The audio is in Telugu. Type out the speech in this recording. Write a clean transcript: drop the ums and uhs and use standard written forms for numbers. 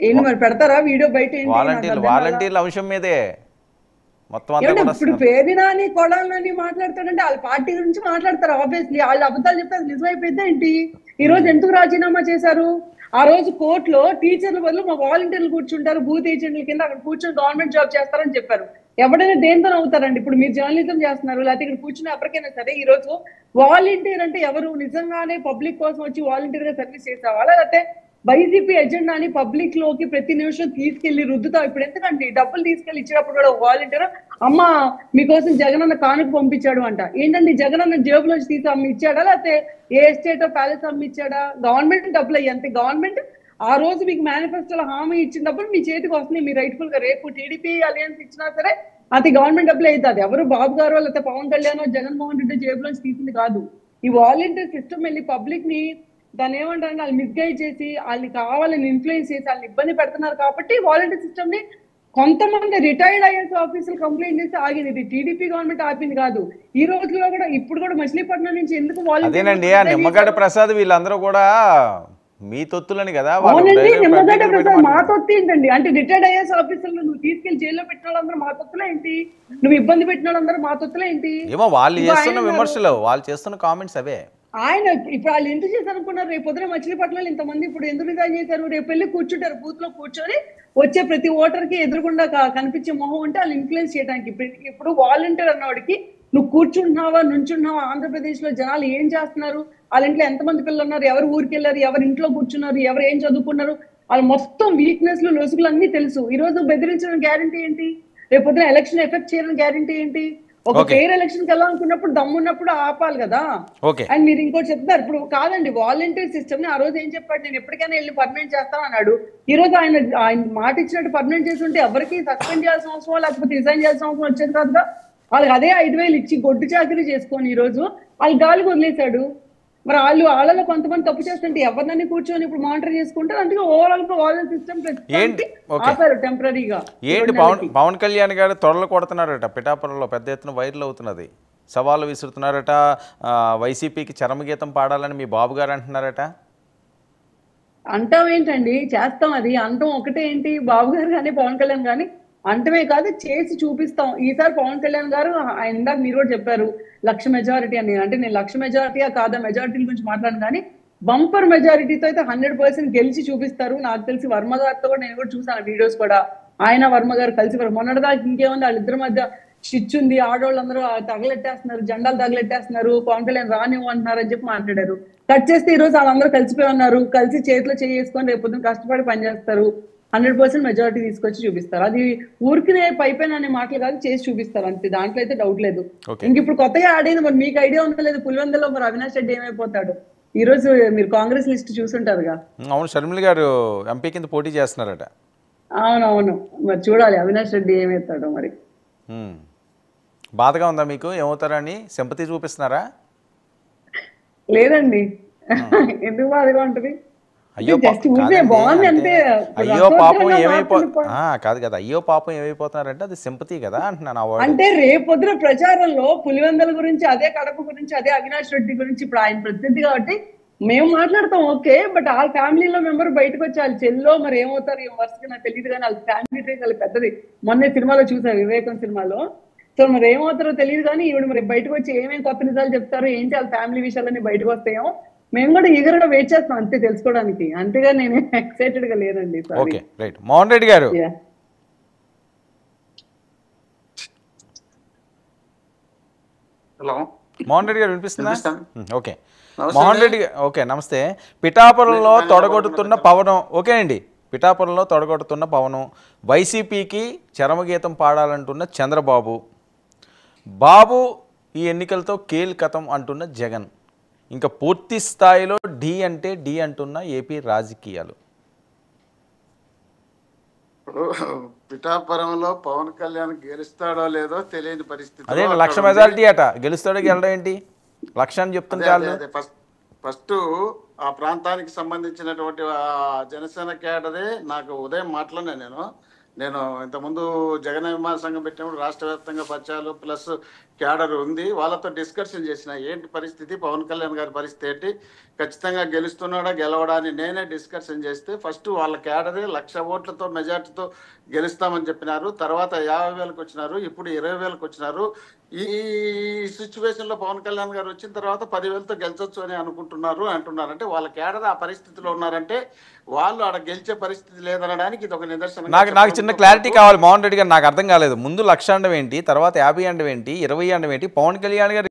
ఏంటి మరి పెడతారా వీడియో బయట? ఏంటి నాకు వాలంటీర్లు అర్థం కాల. వాలంటీర్ల అంశం మీదే మొత్తం అంతా ఏమంటే కూడా ఇప్పుడు పేరు నాని కొడాలని మాట్లాడతాడంటే వాళ్ళ పార్టీ గురించి మాట్లాడతారు. ఆబ్వియస్లీ వాళ్ళు అబద్ధాలు చెప్తే అది నిజమైపోయిందా ఏంటి? ఈ రోజు ఎందుకు రాజీనామా చేశారు? ఆ రోజు కోర్టులో టీచర్ల బదులు మా వాలంటీర్లు కూర్చుంటారు, బూత్ ఏజెంట్ల కింద అక్కడ కూర్చొని గవర్నమెంట్ జాబ్ చేస్తారని చెప్పారు. ఎవడైనా దేంతో అవుతారండి? ఇప్పుడు మీరు జర్నలిజం చేస్తున్నారు, లేకపోతే ఇక్కడ కూర్చుని ఎవరికైనా సరే ఈ రోజు వాలంటీర్ అంటే ఎవరు? నిజంగానే పబ్లిక్ కోసం వచ్చి వాలంటీర్ గా సర్వీస్ చేసేవాళ్ళ, లేకపోతే వైసీపీ ఎజెండాని పబ్లిక్ లోకి ప్రతి నిమిషం తీసుకెళ్లి రుద్దుతాం? ఇప్పుడు ఎందుకండి డబ్బులు తీసుకెళ్లి ఇచ్చినప్పుడు కూడా వాలంటీర్ అమ్మ మీకోసం జగన్ అన్న కానుక పంపించాడు అంట. ఏంటండి జగన్ అన్న జేబులోంచి తీసి అమ్మి ఇచ్చాడా, లేకపోతే ఏ ఎస్టేటో ప్యాలెస్ అమ్మి ఇచ్చాడా? గవర్నమెంట్ డబ్బులు అయ్యి అంతే. గవర్నమెంట్ ఆ రోజు మీకు మేనిఫెస్టోలో హామీ ఇచ్చినప్పుడు మీ చేతికి వస్తుంది, మీ రైట్ఫుల్ గా. రేపు టీడీపీ అలయన్స్ ఇచ్చినా సరే అది గవర్నమెంట్ డబ్బులు అవుతుంది. ఎవరు బాబు గారు లేకపోతే పవన్ కళ్యాణ్ జగన్మోహన్ రెడ్డి జేబులోంచి తీసింది కాదు. ఈ వాలంటీర్ సిస్టమ్ వెళ్ళి పబ్లిక్ ని దాన్ని ఏమంటారంటే వాళ్ళు మిస్గైడ్ చేసి వాళ్ళని కావాలని ఇన్ఫ్లుయెన్స్ చేసి వాళ్ళని ఇబ్బంది పెడుతున్నారు. కాబట్టి వాలంటీర్ సిస్టమ్ ని కొంతమంది రిటైర్డ్ ఐఏఎస్ ఆఫీసర్లు కంప్లైంట్ చేసి ఆగింది. ఇది టీడీపీ గవర్నమెంట్ ఆపింది కాదు. ఈ రోజులో కూడా ఇప్పుడు కూడా మచిలీపట్నం నుంచి ఎందుకు అదేనండి ఆ నిమ్మగడ్డ ప్రసాద్ వీళ్ళందరూ కూడా మీ తొత్తులని కదా వాళ్ళు అవునండి, డైరెక్ట్ నిమ్మగడ్డ పబ్లిక్ పెట్టి ప్రసాద్ మా మాట్లాడారు. తొత్తు ఏంటండి? అంటే రిటైర్డ్ ఐఏఎస్ ఆఫీసర్లు నువ్వు తీసుకెళ్లి జైల్లో పెట్టిన వాళ్ళందరూ మా తొత్తులే ఏంటి? నువ్వు ఇబ్బంది పెట్టిన వాళ్ళందరూ మా తొత్తులే ఏంటి? ఏమో వాళ్ళు ఇప్పుడు ఆయన చేస్తున్న అన్నారు, విమర్శలు వాళ్ళు చేస్తున్న కామెంట్స్ అవే. ఆయన ఇప్పుడు వాళ్ళు ఎందుకు చేశారు అనుకున్నారు? రేపు పొద్దున మచిలీపట్నంలో ఇంతమంది ఇప్పుడు ఎందుకు రిజైన్ చేశారు? రేపు వెళ్ళి కూర్చుంటారు బూత్ లో కూర్చొని వచ్చే ప్రతి ఓటర్ కి ఎదురుగుండా కనిపించే మొహం ఉంటే వాళ్ళు ఇన్ఫ్లుయెన్స్ చేయడానికి. ఇప్పుడు వాలంటీర్ అన్నవాడికి నువ్వు కూర్చుంటున్నావా నుంచుంటున్నావా, ఆంధ్రప్రదేశ్ లో జనాలు ఏం చేస్తున్నారు, వాళ్ళ ఇంట్లో ఎంతమంది పిల్లలు ఉన్నారు, ఎవరు ఊరికి వెళ్ళారు, ఎవరు ఇంట్లో కూర్చున్నారు, ఎవరు ఏం చదువుకున్నారు, వాళ్ళ మొత్తం వీక్నెస్ లు లొసుగులు అన్ని తెలుసు. ఈ రోజు బెదిరించిన గ్యారంటీ ఏంటి? రేపు పొద్దున ఎలక్షన్ ఎఫెక్ట్ చేయడం గ్యారంటీ ఏంటి? ఒక ఓకే ఫెయిర్ ఎలక్షన్ కి వెళ్ళాలనుకున్నప్పుడు దమ్మున్నప్పుడు ఆపాలి కదా. ఓకే అండ్ మీరు ఇంకోటి చెప్తారు ఇప్పుడు కాదండి, వాలంటీర్ సిస్టమ్ ని ఆ రోజు ఏం చెప్పాడు, నేను ఎప్పటికైనా వెళ్ళి పర్మనెంట్ చేస్తాను అన్నాడు. ఈ రోజు ఆయన మాట ఇచ్చినట్టు పర్మనెంట్ చేసి ఉంటే ఎవరికి సస్పెండ్ చేయాల్సిన అవసరం లేకపోతే రిజైన్ చేయాల్సిన అవసరం వచ్చేది కాదుగా. వాళ్ళకి అదే 5,000 ఇచ్చి గొడ్డు చాకరీ చేసుకొని ఈ రోజు వాళ్ళు గాలికి వదిలేశాడు. మరి వాళ్ళలో కొంతమంది తప్పు చేస్తుంటే ఎవరినని కూర్చొని ఇప్పుడు మానిటర్ చేసుకుంటారు. అందుకే ఓవరాల్ గా వాలంటీర్ సిస్టమ్ ఏంటి ప్రస్తుతానికి ఓకే ఆపారు టెంపరీగా ఏంటి పవన్ కళ్యాణ్ గారు తొడలు కొడుతున్నారట, పిఠాపురంలో పెద్ద ఎత్తున వైరల్ అవుతున్నది, సవాళ్ళు విసురుతున్నారట, వైసీపీకి చరమగీతం పాడాలని మీ బాబు గారు అంటున్నారట. అంటాం ఏంటండి, చేస్తాం. అది అంటాం ఒకటే ఏంటి, బాబు గారు కానీ పవన్ కళ్యాణ్ కానీ అంటమే కాదు చేసి చూపిస్తాం. ఈసారి పవన్ కళ్యాణ్ గారు ఇందాక మీరు కూడా చెప్పారు 1,00,000 మెజారిటీ అని. అంటే నేను 1,00,000 మెజారిటీయా కాదా మెజారిటీ గురించి మాట్లాడను, కానీ బంపర్ మెజారిటీతో అయితే 100% గెలిచి చూపిస్తారు. నాకు తెలిసి వర్మ గారితో కూడా నేను కూడా చూసాను వీడియోస్ కూడా, ఆయన వర్మ గారు కలిసి మొన్నటిదాకా ఇంకేముంది వాళ్ళిద్దరి మధ్య స్టిచ్ ఉంది, ఆడవాళ్ళందరూ తగలెట్టేస్తున్నారు, జెండాలు తగలెట్టేస్తున్నారు, పవన్ కళ్యాణ్ రానివ్వమంటున్నారు అని చెప్పి మాట్లాడారు. కట్ చేస్తే ఈ రోజు వాళ్ళందరూ కలిసిపోయి ఉన్నారు, కలిసి చేతిలో చేసుకొని రేపు పొద్దున కష్టపడి పనిచేస్తారు, 100% మెజారిటీ తీసుకొచ్చి చూపిస్తారు. అది ఊరికినే పైపైన అనే మాటలు కాదు, చేసి చూపిస్తారు అంతే, దాంట్లో అయితే డౌట్ లేదు. ఇంక ఇప్పుడు కొత్తగా ఆడేది మరి మీకు ఐడియా ఉందా లేదు, పులివెందులో మరి అవినాష్ రెడ్డి ఏమైపోతాడు? ఈ రోజు మీరు కాంగ్రెస్ లిస్ట్ చూసుంటారుగా. అవును షర్మిల గారు ఎంపీ కింద పోటీ చేస్తున్నారట. అవునవును, మరి చూడాలి అవినాష్ రెడ్డి ఏమవుతాడో మరి. బాధగా ఉందా మీకు? ఏమవుతారని సింపతి చూపిస్తున్నారా? లేదండి, ఎందుకు బాధగా ఉంటది? అయ్యో బాగుంది అంటే అయ్యో పాపం కాదు కదా, అయ్యో పాపం ఏమైపోతున్నారంటే అది సింపతి కదా అంటున్నాను. అంటే రేపొద్దున ప్రచారంలో పులివెందుల గురించి, అదే కడప గురించి, అదే అవినాష్ రెడ్డి గురించి ఇప్పుడు ఆయన ప్రతినిధి కాబట్టి మేము మాట్లాడతాం ఓకే. బట్ వాళ్ళ ఫ్యామిలీలో మెంబర్ బయటకు వచ్చి వాళ్ళ చెల్లో మరి ఏమవుతారు ఏం వరుసగా నాకు తెలియదు, కానీ వాళ్ళ ఫ్యామిలీ ట్రీ చాలా పెద్దది. మొన్న సినిమాలో చూసారు, వివేకం సినిమాలో. సో మరి ఏమవుతారో తెలియదు, కానీ ఈవిడ మరి బయటకు వచ్చి ఏమేమి కొత్త నిజాలు చెప్తారు ఏంటి, వాళ్ళ ఫ్యామిలీ విషయాలన్నీ బయటకు వస్తాయేమో మేము కూడా ఈగర్గా వెయిట్ చేస్తాం అంతే తెలుసుకోవడానికి. అంతేగా నేను ఎక్సైటెడ్ గా లేనండి. Okay right. మోహన్ రెడ్డి గారు, హలో మోహన్ రెడ్డి గారు వినిపిస్తుందా? ఓకే మోహన్ రెడ్డి ఓకే నమస్తే. పిఠాపురంలో తొడగొడుతున్న పవనం, ఓకేనండి, పిఠాపురంలో తొడగొడుతున్న పవనం, వైసీపీకి చరమగీతం పాడాలంటున్న చంద్రబాబు, బాబు ఈ ఎన్నికలతో కీలకతం అంటున్న జగన్, ఇంకా పూర్తి స్థాయిలో డి అంటే డి అంటున్న ఏపీ రాజకీయాలు. ఇప్పుడు పిఠాపురంలో పవన్ కళ్యాణ్ గెలుస్తాడో లేదో తెలియని పరిస్థితి. అదే 1,00,000 మెజారిటీ అట, గెలుస్తాడో గెలడం ఏంటి 1,00,000 అని చెప్తుంటే ఫస్ట్ ఆ ప్రాంతానికి సంబంధించినటువంటి జనసేన క్యాడరే నాకు ఉదయం మాట్లాడినా నేను నేను ఇంతకుముందు జగన్ అభిమాన సంఘం పెట్టినప్పుడు రాష్ట్ర వ్యాప్తంగా పరిచయాలు ప్లస్ క్యాడర్ ఉంది, వాళ్ళతో డిస్కషన్ చేసిన ఏంటి పరిస్థితి, పవన్ కళ్యాణ్ గారి పరిస్థితి ఏంటి, ఖచ్చితంగా గెలుస్తున్నాడా గెలవడా అని నేనే డిస్కషన్ చేస్తే ఫస్ట్ వాళ్ళ క్యాడరే 1,00,000 ఓట్లతో మెజార్టీతో గెలుస్తామని చెప్పినారు. తర్వాత 50,000కి వచ్చినారు, ఇప్పుడు 20,000కి వచ్చినారు. ఈ సిచ్యువేషన్ లో పవన్ కళ్యాణ్ గారు వచ్చిన తర్వాత 10,000తో గెలిచొచ్చు అని అనుకుంటున్నారు అంటున్నారు. అంటే వాళ్ళ క్యాడర్ ఆ పరిస్థితిలో ఉన్నారంటే వాళ్ళు ఆడ గెలిచే పరిస్థితి లేదనడానికి ఇది ఒక నిదర్శనం. నాకు చిన్న క్లారిటీ కావాలి మోహన్ రెడ్డి గారు, నాకు అర్థం కాలేదు. ముందు 1,00,000 అనడం ఏంటి, తర్వాత 50 అనడం ఏంటి, 20 అనడం ఏంటి? పవన్ కళ్యాణ్ గారు